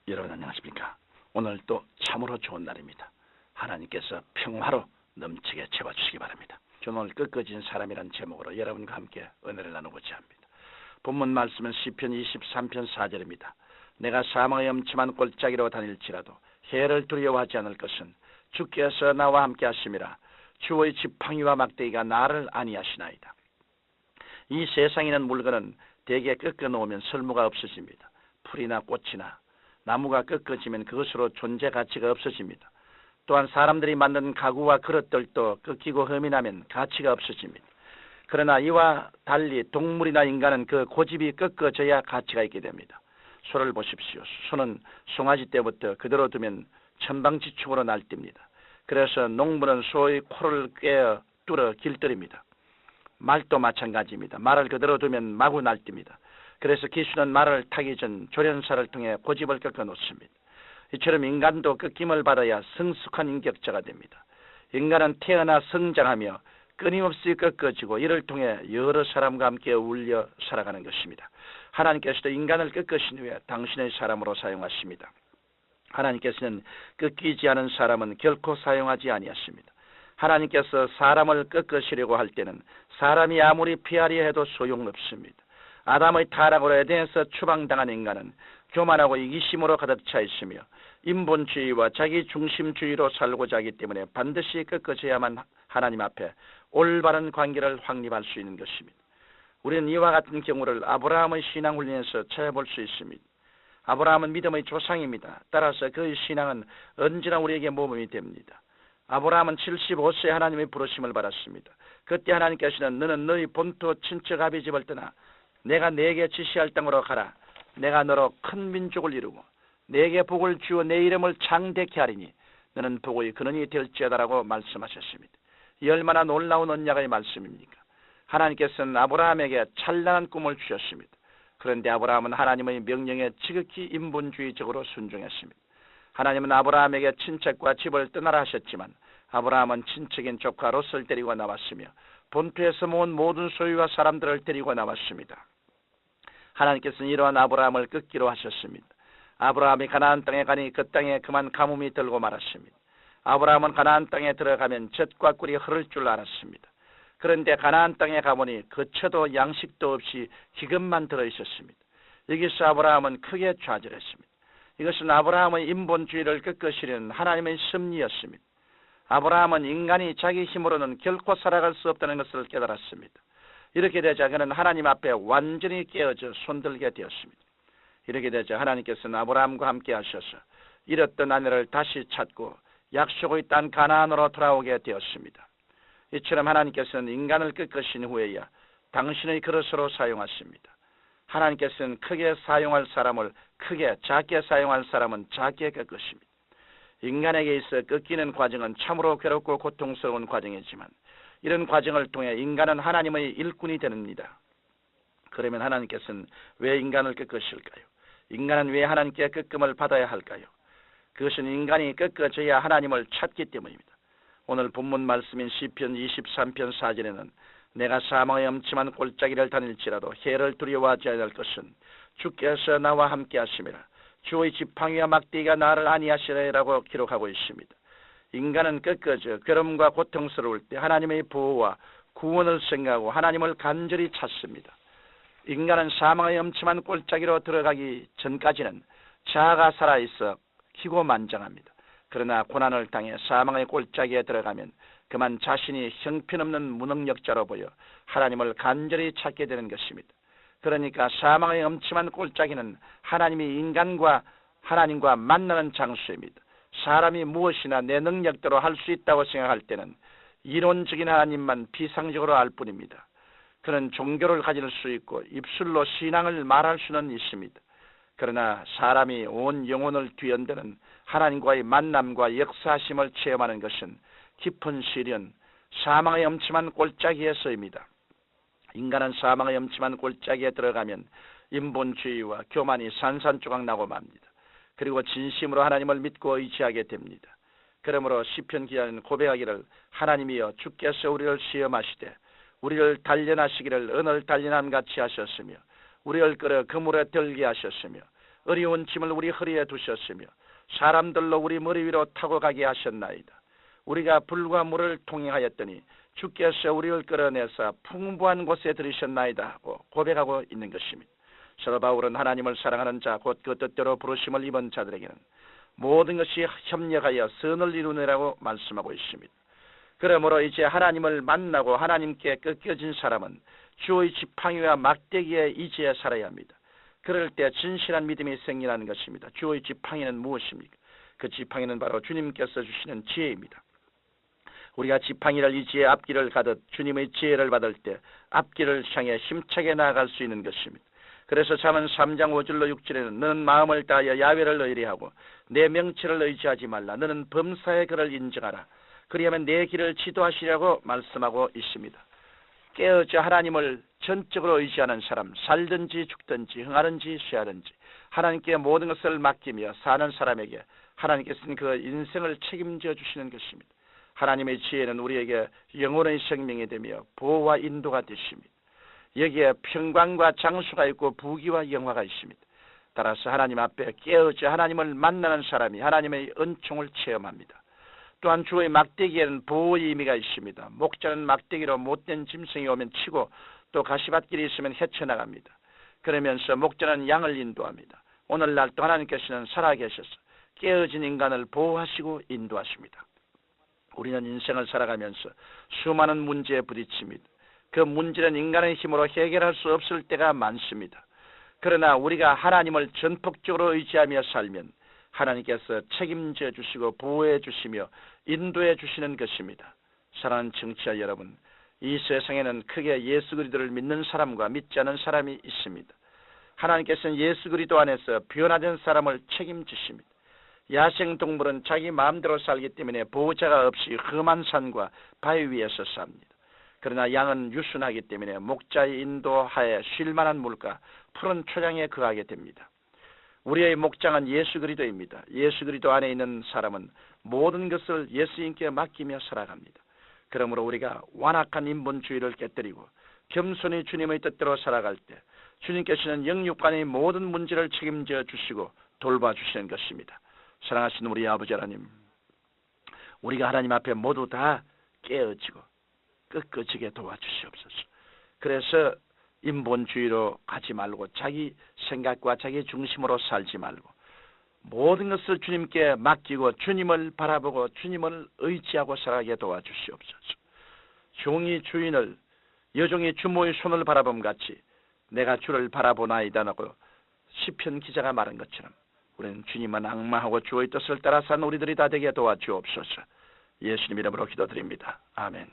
여러분 안녕하십니까? 오늘 또 참으로 좋은 날입니다. 하나님께서 평화로 넘치게 채워주시기 바랍니다. 저는 오늘 꺾어진 사람이라는 제목으로 여러분과 함께 은혜를 나누고자 합니다. 본문 말씀은 시편 23편 4절입니다. 내가 사망의 엄침한 골짜기로 다닐지라도 해를 두려워하지 않을 것은 주께서 나와 함께 하심이라. 주의 지팡이와 막대기가 나를 안위하시나이다. 이 세상에 있는 물건은 대개 꺾어 놓으면 설무가 없어집니다. 풀이나 꽃이나 나무가 꺾어지면 그것으로 존재 가치가 없어집니다. 또한 사람들이 만든 가구와 그릇들도 꺾이고 흠이 나면 가치가 없어집니다. 그러나 이와 달리 동물이나 인간은 그 고집이 꺾어져야 가치가 있게 됩니다. 소를 보십시오. 소는 송아지 때부터 그대로 두면 천방지축으로 날뜁니다. 그래서 농부는 소의 코를 꿰어 뚫어 길들입니다. 말도 마찬가지입니다. 말을 그대로 두면 마구 날뜁니다. 그래서 기수는 말을 타기 전 조련사를 통해 고집을 꺾어 놓습니다. 이처럼 인간도 꺾임을 받아야 성숙한 인격자가 됩니다. 인간은 태어나 성장하며 끊임없이 꺾어지고 이를 통해 여러 사람과 함께 어울려 살아가는 것입니다. 하나님께서도 인간을 꺾으신 후에 당신의 사람으로 사용하십니다. 하나님께서는 꺾이지 않은 사람은 결코 사용하지 아니하십니다. 하나님께서 사람을 꺾으시려고 할 때는 사람이 아무리 피하려 해도 소용없습니다. 아담의 타락으로 에덴에서 추방당한 인간은 교만하고 이기심으로 가득 차 있으며 인본주의와 자기중심주의로 살고자 하기 때문에 반드시 꺾어져야만 하나님 앞에 올바른 관계를 확립할 수 있는 것입니다. 우리는 이와 같은 경우를 아브라함의 신앙훈련에서 찾아볼 수 있습니다. 아브라함은 믿음의 조상입니다. 따라서 그의 신앙은 언제나 우리에게 모범이 됩니다. 아브라함은 75세에 하나님의 부르심을 받았습니다. 그때 하나님께서는 너는 너희 본토 친척 아비 집을 떠나 내가 네게 지시할 땅으로 가라. 내가 너로 큰 민족을 이루고 네게 복을 주어 내 이름을 장대케 하리니 너는 복의 근원이 될지어다라고 말씀하셨습니다. 이 얼마나 놀라운 언약의 말씀입니까? 하나님께서는 아브라함에게 찬란한 꿈을 주셨습니다. 그런데 아브라함은 하나님의 명령에 지극히 인본주의적으로 순종했습니다. 하나님은 아브라함에게 친척과 집을 떠나라 하셨지만 아브라함은 친척인 조카 롯을 데리고 나왔으며 본토에서 모은 모든 소유와 사람들을 데리고 나왔습니다. 하나님께서는 이러한 아브라함을 꺾기로 하셨습니다. 아브라함이 가나안 땅에 가니 그 땅에 그만 가뭄이 들고 말았습니다. 아브라함은 가나안 땅에 들어가면 젖과 꿀이 흐를 줄 알았습니다. 그런데 가나안 땅에 가보니 거처도 양식도 없이 기근만 들어있었습니다. 여기서 아브라함은 크게 좌절했습니다. 이것은 아브라함의 인본주의를 꺾으시려는 하나님의 섭리였습니다. 아브라함은 인간이 자기 힘으로는 결코 살아갈 수 없다는 것을 깨달았습니다. 이렇게 되자 그는 하나님 앞에 완전히 깨어져 손들게 되었습니다. 이렇게 되자 하나님께서는 아브라함과 함께 하셔서 잃었던 아내를 다시 찾고 약속의 땅 가나안으로 돌아오게 되었습니다. 이처럼 하나님께서는 인간을 꺾으신 후에야 당신의 그릇으로 사용하십니다. 하나님께서는 크게 사용할 사람을 크게, 작게 사용할 사람은 작게 꺾으십니다. 인간에게 있어 꺾이는 과정은 참으로 괴롭고 고통스러운 과정이지만 이런 과정을 통해 인간은 하나님의 일꾼이 됩니다. 그러면 하나님께서는 왜 인간을 꺾으실까요? 인간은 왜 하나님께 꺾음을 받아야 할까요? 그것은 인간이 꺾어져야 하나님을 찾기 때문입니다. 오늘 본문 말씀인 시편 23편 4절에는 내가 사망의 엄침한 골짜기를 다닐지라도 해를 두려워하지 않을 것은 주께서 나와 함께 하심이라. 주의 지팡이와 막대기가 나를 안위하시리라고 기록하고 있습니다. 인간은 꺾어져 괴로움과 고통스러울 때 하나님의 보호와 구원을 생각하고 하나님을 간절히 찾습니다. 인간은 사망의 엄침한 골짜기로 들어가기 전까지는 자아가 살아있어 기고만장합니다. 그러나 고난을 당해 사망의 골짜기에 들어가면 그만 자신이 형편없는 무능력자로 보여 하나님을 간절히 찾게 되는 것입니다. 그러니까 사망의 엄침한 골짜기는 하나님이 하나님과 만나는 장소입니다. 사람이 무엇이나 내 능력대로 할 수 있다고 생각할 때는 이론적인 하나님만 비상적으로 알 뿐입니다. 그는 종교를 가질 수 있고 입술로 신앙을 말할 수는 있습니다. 그러나 사람이 온 영혼을 뒤흔드는 하나님과의 만남과 역사하심을 체험하는 것은 깊은 시련, 사망의 엄침한 골짜기에서입니다. 인간은 사망의 엄침한 골짜기에 들어가면 인본주의와 교만이 산산조각 나고 맙니다. 그리고 진심으로 하나님을 믿고 의지하게 됩니다. 그러므로 시편 기자는 고백하기를 하나님이여 주께서 우리를 시험하시되 우리를 단련하시기를 은을 단련함 같이 하셨으며 우리를 끌어 그물에 들게 하셨으며 어려운 짐을 우리 허리에 두셨으며 사람들로 우리 머리 위로 타고 가게 하셨나이다. 우리가 불과 물을 통행하였더니 주께서 우리를 끌어내사 풍부한 곳에 들이셨나이다 하고 고백하고 있는 것입니다. 사도 바울은 하나님을 사랑하는 자 곧 그 뜻대로 부르심을 입은 자들에게는 모든 것이 협력하여 선을 이루느라고 말씀하고 있습니다. 그러므로 이제 하나님을 만나고 하나님께 꺾여진 사람은 주의 지팡이와 막대기에 이제야 살아야 합니다. 그럴 때 진실한 믿음이 생기는 것입니다. 주의 지팡이는 무엇입니까? 그 지팡이는 바로 주님께서 주시는 지혜입니다. 우리가 지팡이를 이지혜 앞길을 가듯 주님의 지혜를 받을 때 앞길을 향해 힘차게 나아갈 수 있는 것입니다. 그래서 잠언 3장 5절로 6절에는 너는 마음을 다하여 야훼를 의뢰하고 내 명체를 의지하지 말라. 너는 범사의 그를 인정하라. 그리하면 내 길을 지도하시라고 말씀하고 있습니다. 깨어져 하나님을 전적으로 의지하는 사람, 살든지 죽든지 흥하든지 쇠하든지 하나님께 모든 것을 맡기며 사는 사람에게 하나님께서는 그 인생을 책임져 주시는 것입니다. 하나님의 지혜는 우리에게 영혼의 생명이 되며 보호와 인도가 되십니다. 여기에 평강과 장수가 있고 부귀와 영화가 있습니다. 따라서 하나님 앞에 깨어져 하나님을 만나는 사람이 하나님의 은총을 체험합니다. 또한 주의 막대기에는 보호의 의미가 있습니다. 목자는 막대기로 못된 짐승이 오면 치고 또 가시밭길이 있으면 헤쳐나갑니다. 그러면서 목자는 양을 인도합니다. 오늘날 또 하나님께서는 살아계셔서 깨어진 인간을 보호하시고 인도하십니다. 우리는 인생을 살아가면서 수많은 문제에 부딪힙니다. 그 문제는 인간의 힘으로 해결할 수 없을 때가 많습니다. 그러나 우리가 하나님을 전폭적으로 의지하며 살면 하나님께서 책임져 주시고 보호해 주시며 인도해 주시는 것입니다. 사랑하는 청취자 여러분, 이 세상에는 크게 예수 그리스도를 믿는 사람과 믿지 않은 사람이 있습니다. 하나님께서는 예수 그리스도 안에서 변화된 사람을 책임지십니다. 야생동물은 자기 마음대로 살기 때문에 보호자가 없이 험한 산과 바위 위에서 삽니다. 그러나 양은 유순하기 때문에 목자의 인도하에 쉴만한 물과 푸른 초장에 거하게 됩니다. 우리의 목장은 예수 그리스도입니다. 예수 그리스도 안에 있는 사람은 모든 것을 예수님께 맡기며 살아갑니다. 그러므로 우리가 완악한 인본주의를 깨뜨리고 겸손히 주님의 뜻대로 살아갈 때 주님께서는 영육간의 모든 문제를 책임져 주시고 돌봐주시는 것입니다. 사랑하시는 우리 아버지 하나님, 우리가 하나님 앞에 모두 다 깨어지고 꺾어지게 도와주시옵소서. 그래서 인본주의로 가지 말고 자기 생각과 자기 중심으로 살지 말고 모든 것을 주님께 맡기고 주님을 바라보고 주님을 의지하고 살아가게 도와주시옵소서. 종이 주인을, 여종이 주모의 손을 바라봄 같이 내가 주를 바라보나이다 하고 시편 기자가 말한 것처럼 우리는 주님만 앙망하고 주의 뜻을 따라 산 우리들이 다 되게 도와주옵소서. 예수님 이름으로 기도드립니다. 아멘.